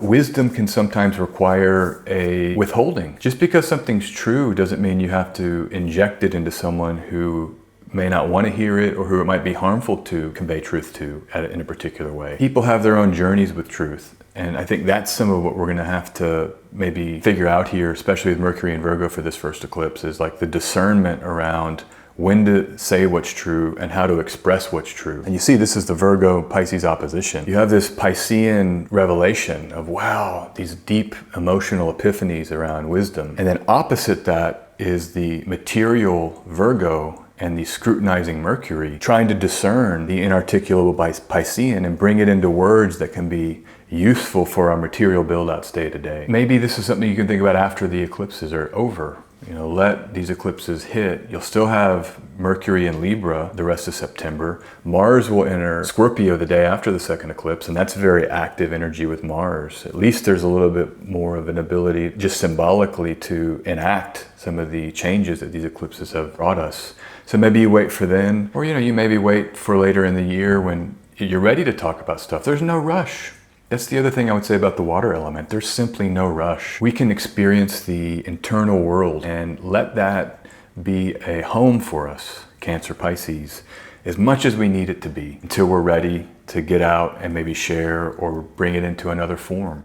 wisdom can sometimes require a withholding. Just because something's true doesn't mean you have to inject it into someone who may not want to hear it or who it might be harmful to convey truth to in a particular way. People have their own journeys with truth. And I think that's some of what we're going to have to maybe figure out here, especially with Mercury and Virgo for this first eclipse, is like the discernment around when to say what's true and how to express what's true. And you see, this is the Virgo-Pisces opposition. You have this Piscean revelation of, wow, these deep emotional epiphanies around wisdom. And then opposite that is the material Virgo and the scrutinizing Mercury, trying to discern the inarticulable Piscean and bring it into words that can be useful for our material build-outs day to day. Maybe this is something you can think about after the eclipses are over. You know, let these eclipses hit. You'll still have Mercury in Libra the rest of September. Mars will enter Scorpio the day after the second eclipse, and that's very active energy with Mars. At least there's a little bit more of an ability just symbolically to enact some of the changes that these eclipses have brought us. So maybe you wait for then, or you maybe wait for later in the year when you're ready to talk about stuff. There's no rush. That's the other thing I would say about the water element. There's simply no rush. We can experience the internal world and let that be a home for us, Cancer, Pisces, as much as we need it to be until we're ready to get out and maybe share or bring it into another form.